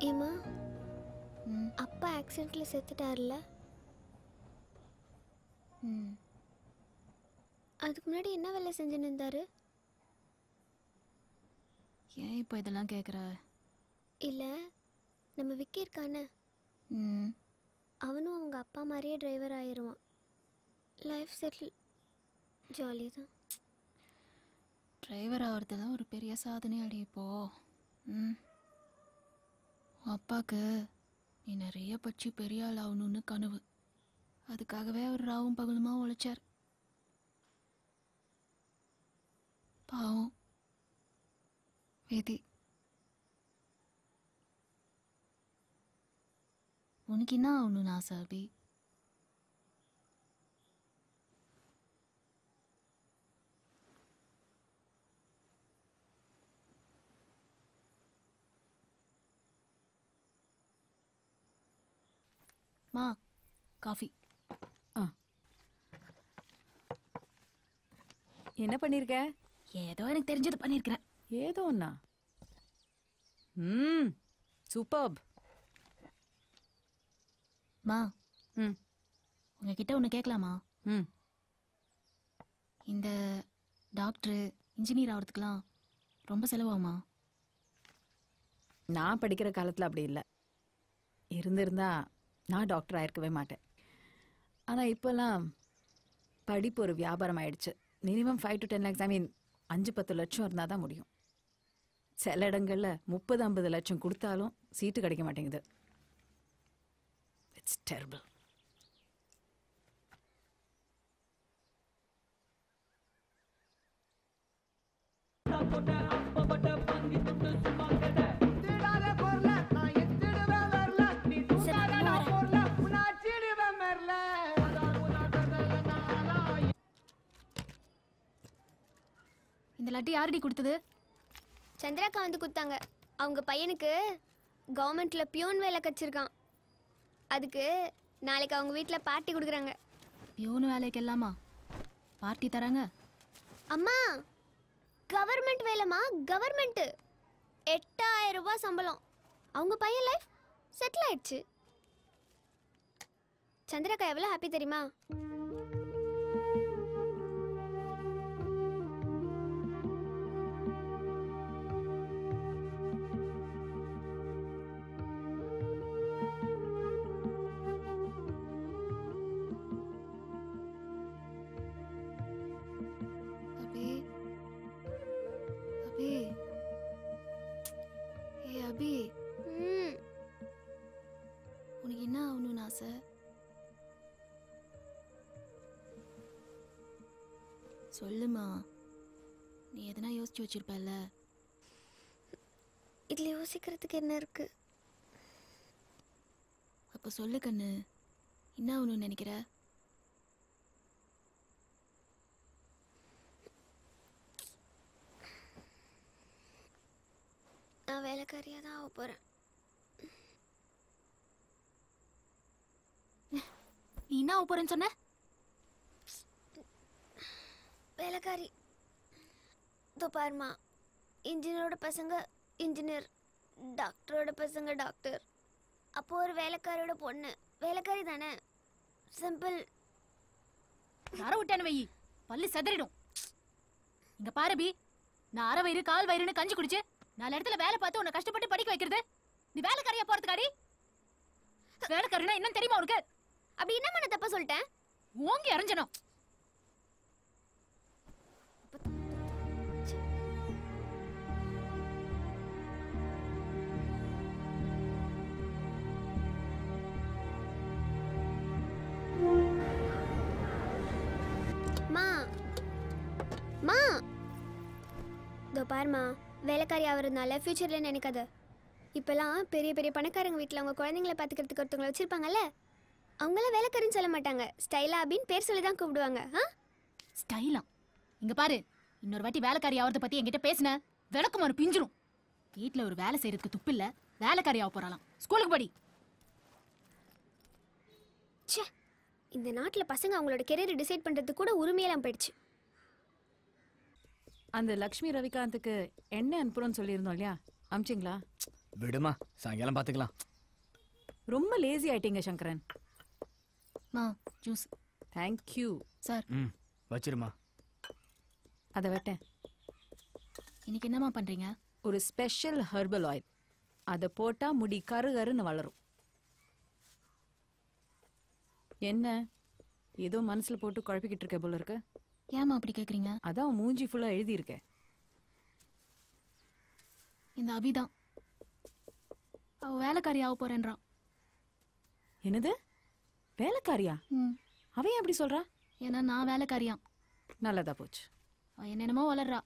ஏமா அப்பா ஆக்சிடென்ட்ல செத்துட்டார்ல. அதுக்கு முன்னாடி என்ன வேலை செஞ்சுன்னு இருந்தாரு? ஏன் இப்போ இதெல்லாம் கேட்குற? இல்லை, நம்ம விக்கி இருக்கானே, அவனும் அவங்க அப்பா மாதிரியே டிரைவர் ஆயிடுவான். Life settle. ஜாலி தான். டிரைவர் ஆகிறது தான் ஒரு பெரிய சாதனை அடி. இப்போ அப்பாவுக்கு நீ நிறைய பட்சி பெரிய ஆள் ஆகணும்னு கனவு. அதுக்காகவே அவர் ராவும் பகலுமா உழைச்சார். பாவம் வேதி. உனக்கு என்ன ஆகணும்னு ஆசை அபி? மா காஃபி. என்ன பண்ணிருக்க? ஏதோ எனக்கு தெரிஞ்சது பண்ணிருக்கிறேன். ஏதோ ஒண்ணா? சூப்பர்ப். மா உங்ககிட்ட ஒன்று கேட்கலாமா? இந்த டாக்டரு இன்ஜினியர் ஆகிறதுக்கெலாம் ரொம்ப செலவாகுமா? நான் படிக்கிற காலத்தில் அப்படி இல்லை. இருந்திருந்தா நான் டாக்டர் ஆயிருக்கவே மாட்டேன். ஆனால் இப்போல்லாம் படிப்பு ஒரு வியாபாரம் ஆயிடுச்சு. மினிமம் 5 to 10 lakhs, 5-10 லட்சம் இருந்தால் தான் முடியும். சில இடங்களில் 30-50 லட்சம் கொடுத்தாலும் சீட்டு கிடைக்க மாட்டேங்குது. It's terrible. இந்த லட்டு யாரடி கொடுத்தது? சந்திராக்கா வந்து கொடுத்தாங்க. அவங்க பையனுக்கு கவர்மெண்ட்ல பியூன் வேலை கச்சிருக்கான். அதுக்கு நாளைக்கு அவங்க வீட்டில் பார்ட்டி கொடுக்குறாங்க. பியூன் வேலைக்கு எல்லாமா பார்ட்டி தராங்க? அம்மா, கவர்மெண்ட் வேலைமா, கவர்மெண்ட். 8000 ரூபாய் சம்பளம். அவங்க பையன் லைஃப் செட்டில் ஆயிடுச்சு. சந்திராக்கா எவ்வளோ ஹாப்பி தெரியுமா? அபி, உனக்கு என்ன ஆகணும்னு ஆசை? சொல்லுமா. நீ எதனா யோசிச்சு வச்சிருப்பல. இதுல யோசிக்கிறதுக்கு என்ன இருக்கு? அப்ப சொல்லு கண்ணு, என்ன ஆகணும்னு நினைக்கிற? நான் வேலைக்காரியா தான் ஆக போறேன். நீ என்ன ஆக போறேன்னு சொன்ன? வேலைக்காரி. இதோ பாருமா, இன்ஜினியரோட பசங்க இன்ஜினியர், டாக்டரோட பசங்க டாக்டர். அப்போ ஒரு வேலைக்காரியோட பொண்ணு வேலைக்காரி தானே. சிம்பிள். அரை விட்டானு வை, பல்லு செதறிடும். இங்க பாரு பி, நான் அரை வயிறு கால் வயிறுன்னு கஞ்சி குடிச்சு 4 இடத்துல வேலை பார்த்து உன்னை கஷ்டப்பட்டு படிக்க வைக்கிறது நீ வேலைக்காரியா போறதுக்காடி? வேலைக்காரினா என்னன்னு தெரியுமா உனக்கு? அப்படி என்ன பண்ண தப்பா சொல்லிட்டேன்? ஓங்கி அரைஞ்சனும். மா மா, இதோ பாருமா, வேலைக்காரி ஆகிறதுனால ஃபியூச்சர்ல நினைக்காத. இப்பெல்லாம் பெரிய பெரிய பணக்காரங்க வீட்டில் அவங்க குழந்தைங்களை பார்த்துக்கிறதுக்கு ஒருத்தவங்களை வச்சிருப்பாங்கல்ல, அவங்களாம் வேலைக்காரின்னு சொல்ல மாட்டாங்க. ஸ்டைலா அப்படின்னு பேர் சொல்லி தான் கூப்பிடுவாங்க. ஸ்டைலா? இங்க பாரு, இன்னொரு வாட்டி வேலைக்காரி ஆகிறத பத்தி என்கிட்ட பேசின விளக்குமாறு பிஞ்சிரும். வீட்டில் ஒரு வேலை செய்யறதுக்கு துப்பு இல்ல, வேலைக்காரி ஆக போறாளாம். ஸ்கூலுக்கு படி. ச்சே, இந்த நாட்டில் பசங்க அவங்களோட கெரியரை டிசைட் பண்றதுக்கு கூட உரிமையெல்லாம் போயிடுச்சு. அந்த லக்ஷ்மி ரவிகாந்துக்கு என்ன அனுப்புறோம்னு சொல்லியிருந்தோம் இல்லையா, அமிச்சிங்களா? விடுமா, சாயங்காலம் பார்த்துக்கலாம். ரொம்ப லேசி ஆயிட்டீங்க சங்கரன். மா ஜூஸ். தேங்க்யூ. சார் வச்சிருமா. அதை வெட்டேன். இன்னைக்கு என்னம்மா பண்றீங்க? ஒரு ஸ்பெஷல் ஹெர்பல் ஆயில். அதை போட்டா முடி கருகருன்னு வளரும். என்ன ஏதோ மனசுல போட்டு குழப்பிக்கிட்டு இருக்க போல இருக்க? ஏமா அப்படி கேக்குறீங்க? அதான் மூஞ்சி ஃபுல்லா எழுதியிருக்கேன். இந்த அபிதான் அவ வேலைக்காரி ஆக போறேன்றான். என்னது வேலைக்காரியா? அவன் ஏன் அப்படி சொல்றா? ஏன்னா நான் வேலைக்காரியாம். நல்லதா போச்சு. அவ என்னென்னமோ வளர்றா.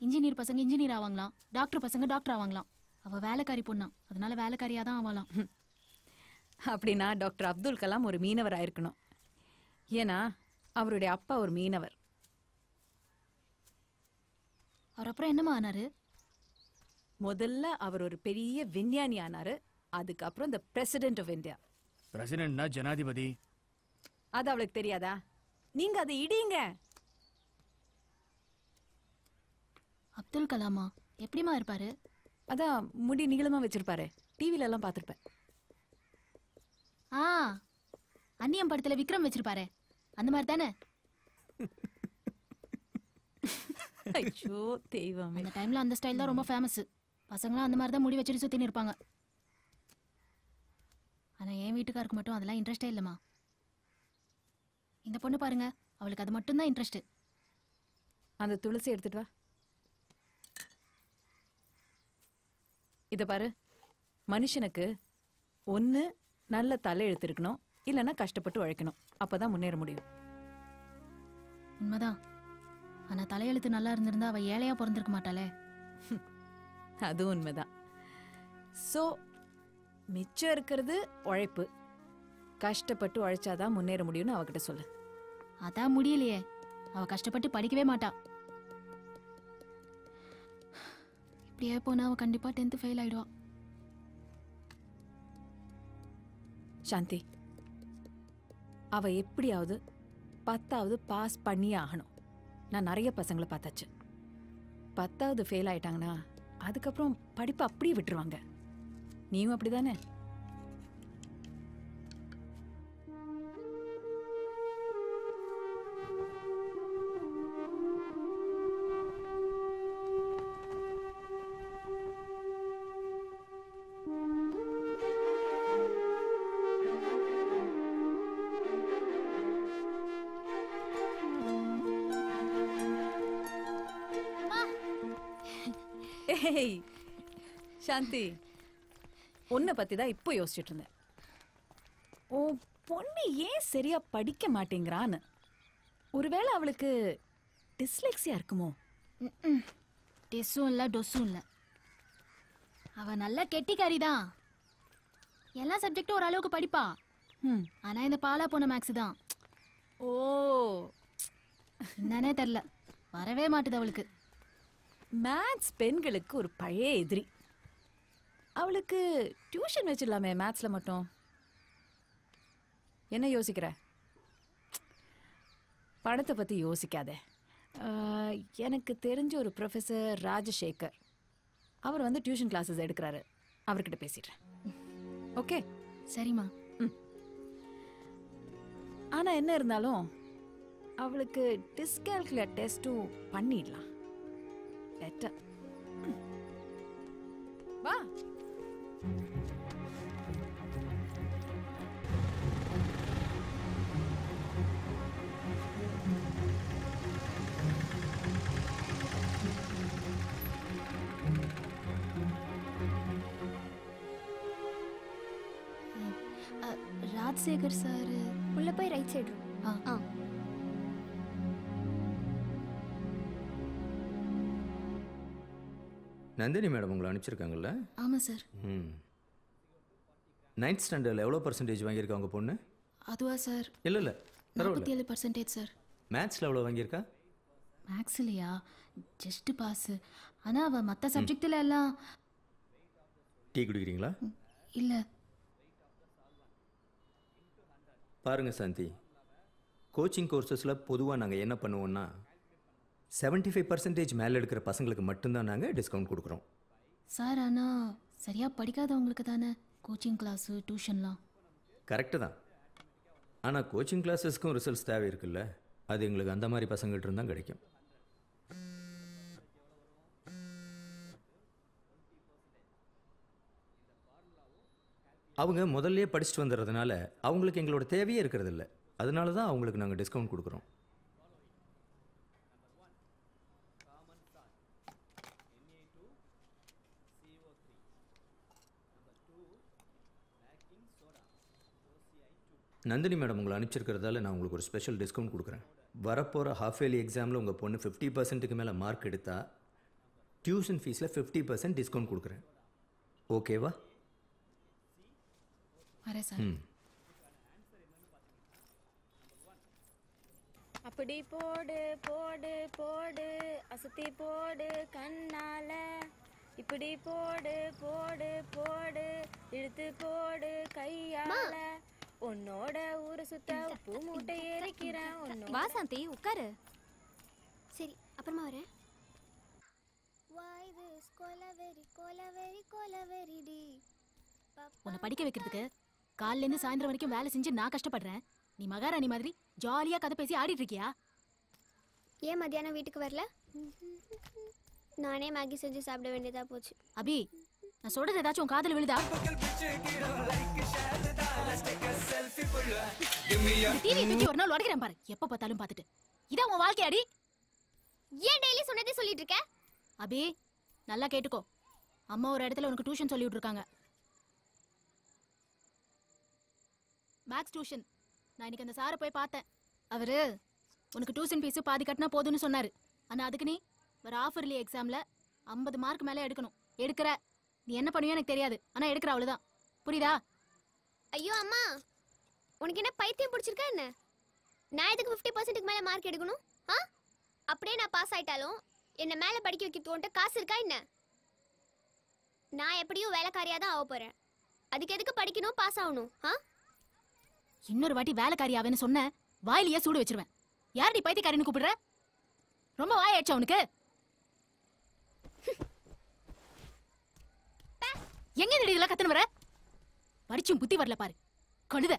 இன்ஜினியர் பசங்க இன்ஜினியர் ஆவாங்களாம், டாக்டர் பசங்க டாக்டர் ஆவாங்களாம். அவ வேலைக்காரி பொண்ணா, அதனால வேலைக்காரியா தான் ஆவாலாம். அப்படின்னா டாக்டர் அப்துல் கலாம் ஒரு மீனவர் ஆயிருக்கணும். ஏன்னா அவருடைய அப்பா ஒரு மீனவர். அவர் அப்புறம் என்னமா ஆனாரு? முதல்ல அவர் ஒரு பெரிய விஞ்ஞானி ஆனாரு. அதுக்கப்புறம் இந்த பிரசிடென்ட் ஆஃப் இந்தியா. பிரசிடென்ட்னா ஜனாதிபதி. அது அவளுக்கு தெரியாதா? நீங்க அதை இடிங்க. அப்துல் கலாமா எப்படிமா இருப்பாரு? அதான் முடி நீளமா வச்சிருப்பாரு. டிவில எல்லாம் பாத்திருப்பேன். ஆ, அந்நியம் படத்துல விக்ரம் வச்சிருப்பாரு அந்த மாதிரி தானே? ஐயோ தெய்வமே. அந்த டைம்ல அந்த ஸ்டைல் தான் ரொம்ப ஃபேமஸ். பசங்களாம் அந்த மாதிரி தான் முடி வச்சுட்டு சுத்தின்னு இருப்பாங்க. ஆனா என் வீட்டுக்காருக்கு மட்டும் அதெல்லாம் இன்ட்ரெஸ்டே இல்லைம்மா. இந்த பொண்ணு பாருங்க, அவளுக்கு அது மட்டும் தான் இன்ட்ரெஸ்ட். அந்த துளசி எடுத்துட்டு வா. இத பாரு, மனுஷனுக்கு ஒண்ணு நல்ல தலையெழுத்து இருக்கணும், இல்லைன்னா கஷ்டப்பட்டு உழைக்கணும். அப்பதான் முன்னேற முடியும். உண்மைதான். ஆனா தலையெழுத்து நல்லா இருந்திருந்தா அவ ஏழையா பிறந்திருக்க மாட்டாளே. அதுவும் உண்மைதான். சோ மிச்சம் இருக்கிறது உழைப்பு. கஷ்டப்பட்டு உழைச்சாதான் முன்னேற முடியும்னு அவகிட்ட சொல்லு. அதான் முடியலையே. அவ கஷ்டப்பட்டு படிக்கவே மாட்டா. இப்படியே போனா அவ கண்டிப்பா 10th ஃபெயில் ஆயிடுவா. சாந்தி, அவ எப்படியாவது 10வது பாஸ் பண்ணியே ஆகணும். நான் நிறைய பசங்களை பார்த்தாச்சு. 10வது ஃபெயில் ஆயிட்டாங்கன்னா அதுக்கப்புறம் படிப்பு அப்படியே விட்டுருவாங்க. நீயும் அப்படிதானே? ஏய் சாந்தி, உன்னை பத்தி தான் இப்போ யோசிச்சுட்டு இருந்தேன். ஓ பொண்ணு ஏன் சரியா படிக்க மாட்டேங்கிறான்னு. ஒருவேளை அவளுக்கு டிஸ்லெக்ஸியா இருக்குமோ? டெஸ்ஸும் இல்ல டொஸ்ஸும் இல்ல. அவ நல்ல கெட்டிக்காரி தான். எல்லா சப்ஜெக்டும் ஓரளவுக்கு படிப்பா. ஆனா இந்த பாலா போன மேக்ஸ் தான். ஓ என்னன்னே தெரியல, வரவே மாட்டுது அவளுக்கு. மேத்ஸ் பெண்களுக்கு ஒரு பழைய எதிரி. அவளுக்கு டியூஷன் வச்சிடலாமே மேத்ஸ்ல மட்டும். என்ன யோசிக்கிற? பணத்தை பத்தி யோசிக்காதே. எனக்கு தெரிஞ்ச ஒரு ப்ரொஃபஸர் ராஜசேகர், அவர் வந்து டியூஷன் கிளாஸஸ் எடுக்கிறாரு. அவர்கிட்ட பேசிடுறேன். ஓகே சரிம்மா. ஆனா என்ன இருந்தாலும் அவளுக்கு டிஸ்கால்குலேட் டெஸ்ட்டும் பண்ணிடலாம். பெட்டர். வா. ராஜசேகர் சார் உள்ள போய் ரைட் சைடு. ஆ நந்தினி மேடம் உங்களை அனுப்பிச்சிருக்காங்கல்ல? ஆமாம் சார். 9th ஸ்டாண்டர்டில் எவ்வளோ பர்சன்டேஜ் வாங்கியிருக்கா உங்கள் பொண்ணு? அதுவா சார்? இல்லை 47% சார். மேத்ஸில் எவ்வளோ வாங்கியிருக்கா? மேக்ஸ் இல்லையா, ஜஸ்ட் பாஸ். ஆனால் அவள் மற்ற சப்ஜெக்டில் எல்லாம். டீ குடிக்கிறீங்களா? இல்லை. பாருங்கள் சாந்தி, கோச்சிங் கோர்சஸில் பொதுவாக நாங்கள் என்ன பண்ணுவோன்னா 75% மேலே எடுக்கிற பசங்களுக்கு மட்டும்தான் நாங்கள் டிஸ்கவுண்ட் கொடுக்குறோம். சார் ஆனால் சரியா படிக்காதவங்களுக்கு தானே கோச்சிங் கிளாஸு டியூஷன்லாம். கரெக்டு தான். ஆனால் கோச்சிங் கிளாஸஸ்க்கும் ரிசல்ட்ஸ் தேவை இருக்குல்ல, அது எங்களுக்கு அந்த மாதிரி பசங்கள்ட்ட இருந்தால் கிடைக்கும். அவங்க முதல்லயே படிச்சுட்டு வந்துடுறதுனால அவங்களுக்கு எங்களோட தேவையே இருக்கிறது இல்லை. அதனால தான் அவங்களுக்கு நாங்கள் டிஸ்கவுண்ட் கொடுக்குறோம். நந்தினி மேடம் உங்களை அனுப்பிச்சிருக்கிறதால நான் உங்களுக்கு ஒரு ஸ்பெஷல் டிஸ்கவுண்ட் கொடுக்குறேன். வரப்போகிற ஹாஃப் இயர்லி எக்ஸாமில் உங்கள் பொண்ணு 50%க்கு மேலே மார்க் எடுத்தால் டியூஷன் ஃபீஸில் 50% டிஸ்கவுண்ட் கொடுக்குறேன். ஓகேவா? வரேன் சார். அப்படி போடு போடு போடு அசத்தி போடு கண்ணால, இப்படி போடு போடு போடு இழுத்து போடு கையால, உன்னோட ஊரு சுத்த உப்பு மூட்டை ஏறிக்கிறேன் உன்னோட. வா சாந்தி உட்காரு. சரி, அப்புறமா வரேன். Why this கொலவெறி கொலவெறி கொலவெறிடி. உன்னை படிக்க வைக்கிறதுக்கு காலையில இருந்து சாயந்தரம் வரைக்கும் வேலை செஞ்சு நான் கஷ்டப்படுறேன். நீ மகாராணி மாதிரி ஜாலியா கதை பேசி ஆடிட்டு இருக்கியா? ஏன் மத்தியானம் வீட்டுக்கு வரல? நானே மேகி செஞ்சு சாப்பிட வேண்டியதா போச்சு. அபி, நான் சொல்றது ஏதாச்சும் உன் காதுல விழுதா? டிவி தூக்கி ஒரு நாள் உடைக்கிறேன் பாரு. எப்ப பார்த்தாலும் பார்த்துட்டு இதான் உன் வாழ்க்கையாடி? ஏன் டெய்லி சொன்னதே சொல்லிட்டு இருக்க? அபி, நல்லா கேட்டுக்கோ. அம்மா ஒரு இடத்துல உனக்கு டியூஷன் சொல்லி விட்டுருக்காங்க. Maths tuition. நான் இன்னைக்கு அந்த சாரை போய் பார்த்தேன். அவரு உனக்கு டியூஷன் ஃபீஸ் பாதி கட்டினா போதும்னு சொன்னாரு. ஆனா அதுக்கு நீ ஒரு ஆஃபர்லி எக்ஸாம்ல 50 மார்க் மேலே எடுக்கணும். எடுக்கிற. நீ என்ன பண்ணுவியோ எனக்கு தெரியாது, ஆனா எடுக்கிற அவ்வளவுதான். புரியுதா? ஐயோ அம்மா, உனக்கு என்ன பைத்தியம் பிடிச்சிருக்கா என்ன? நான் எதுக்கு 50%க்கு மேல மார்க் எடுக்கணும்? அப்படியே நான் பாஸ் ஆயிட்டாலும் என்ன மேல படிக்க வைக்க தோண்ட காசு இருக்கா என்ன? நான் எப்படியும் வேலைக்காரியா தான் ஆக போறேன். அதுக்கு எதுக்கு படிக்கணும், பாஸ் ஆகணும்? இன்னொரு வாட்டி வேலைக்காரி ஆவேன்னு சொன்ன வாயிலேயே சூடு வச்சிருவேன். யாரடி பைத்தியக்காரின்னு கூப்பிடுற? ரொம்ப வாயாச்சா உனக்கு? எங்க இதெல்லாம் கத்துன்னு வர? படிச்சும் புத்தி வரல பாரு கழுத.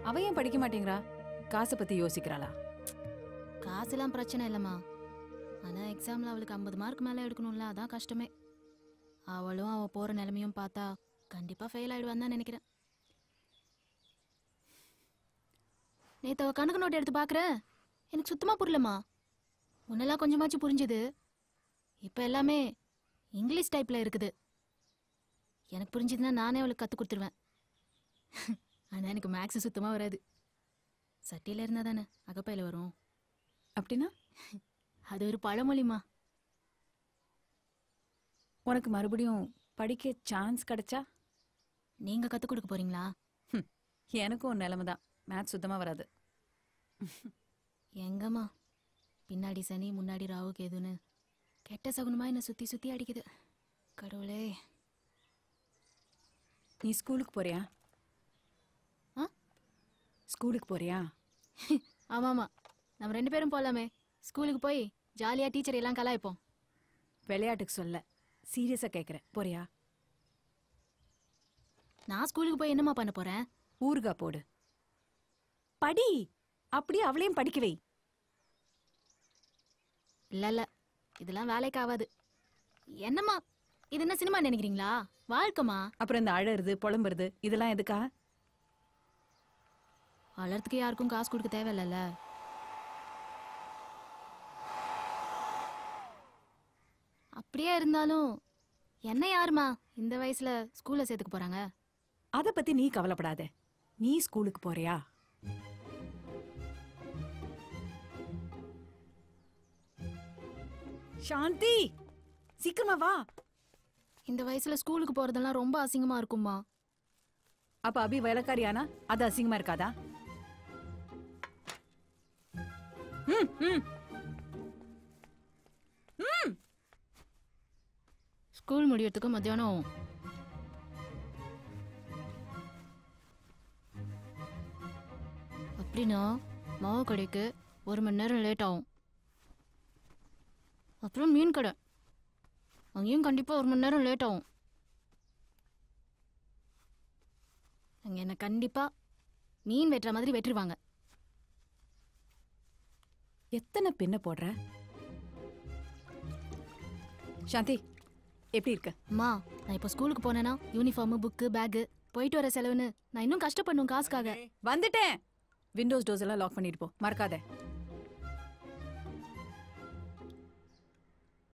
அவ ஏன் படிக்க மாட்டேங்கிறா? காசை பத்தி யோசிக்கிறாளா? காசுலாம் பிரச்சனை இல்லம்மா. ஆனா எக்ஸாம்ல அவளுக்கு 50 மார்க் மேல எடுக்கணும்ல, அதான் கஷ்டமே. அவளும் அவ போற நிலைமையும் பார்த்தா கண்டிப்பா ஃபெயில் ஆயிடுவான்னு தான் நினைக்கிறேன். நேத்து அவ கணக்கு நோட்டு எடுத்து பாக்குற, எனக்கு சுத்தமா புரியலம்மா. முன்னெல்லாம் கொஞ்சமாச்சும் புரிஞ்சுது, இப்ப எல்லாமே இங்கிலீஷ் டைப்ல இருக்குது. எனக்கு புரிஞ்சுதுன்னா நானே அவளுக்கு கத்து கொடுத்துருவேன். ஆனா எனக்கு மேக்ஸ் சுத்தமா வராது. சட்டியில இருந்தா தானே அகப்பையில வரும். அப்படின்னா அது ஒரு பழமொழிமா. உனக்கு மறுபடியும் படிக்க சான்ஸ் கிடைச்சா நீங்க கத்து கொடுக்க போறீங்களா? எனக்கும் ஒரு நிலைமை தான். மேத்ஸ் சுத்தமா வராது. எங்கம்மா, பின்னாடி சனி முன்னாடி ராகு கேதுன்னு கெட்ட சகுனமா என்ன சுத்தி சுத்தி அடிக்குது. கடவுளே. நீ ஸ்கூலுக்கு போறியா? ஸ்கூலுக்கு போறியா? ஆமாமா, நம்ம 2 பேரும் போலாமே. ஸ்கூலுக்கு போய் ஜாலியா டீச்சர் எல்லாம் கலாய்ப்போம். விளையாட்டுக்கு சொல்ல, சீரியஸா கேக்குறேன். போறியா? நான் ஸ்கூலுக்கு போய் என்னம்மா பண்ண போறேன்? ஊர்கா போடு. படி. அப்படியே அவளையும் படிக்க வை. இல்ல இல்ல, இதெல்லாம் வேலைக்கு ஆகாது. என்னம்மா இது, என்ன சினிமா நினைக்கிறீங்களா? வாழ்க்கைமா. அப்புறம் இந்த அழறது புலம்புறது இதெல்லாம் எதுக்கா? வளர்த்துக்கு யாருக்கும் காசு கொடுக்க தேவையில்ல. அப்படியே இருந்தாலும் என்ன யாருமா இந்த வயசுல ஸ்கூல்ல சேர்த்துக்க போறாங்க? அத பத்தி நீ கவலைப்படாத. நீ ஸ்கூலுக்கு போறியா? சாந்தி, சீக்கிரமா வா. இந்த வயசுல ஸ்கூலுக்கு போறதெல்லாம் ரொம்ப அசிங்கமா இருக்குமா. அப்ப அபி வேலைக்காரியானா அது அசிங்கமா இருக்காதா? ம், ம். ம். ஸ்கூல் முடியறதுக்கு மத்தியானம் ஆகும். அப்படின்னா மாவு கடைக்கு 1 மணி நேரம் லேட் ஆகும். அப்புறம் மீன் கடை, அங்கேயும் கண்டிப்பா 1 மணி நேரம் லேட் ஆகும். அங்க என்ன கண்டிப்பா மீன் வெட்டுற மாதிரி வெட்டிருவாங்க. எத்தனை பின்ன போடுற? சாந்தி எப்படி இருக்க? அம்மா, நான் இப்போ ஸ்கூலுக்கு போனேன்னா யூனிஃபார்ம், புக்கு, பேக்கு, போயிட்டு வர செலவுன்னு நான் இன்னும் கஷ்டப்படணும் காசுக்காக. வந்துட்டேன். விண்டோஸ் டோர்ஸ் எல்லாம் லாக் பண்ணிட்டு போ, மறக்காத.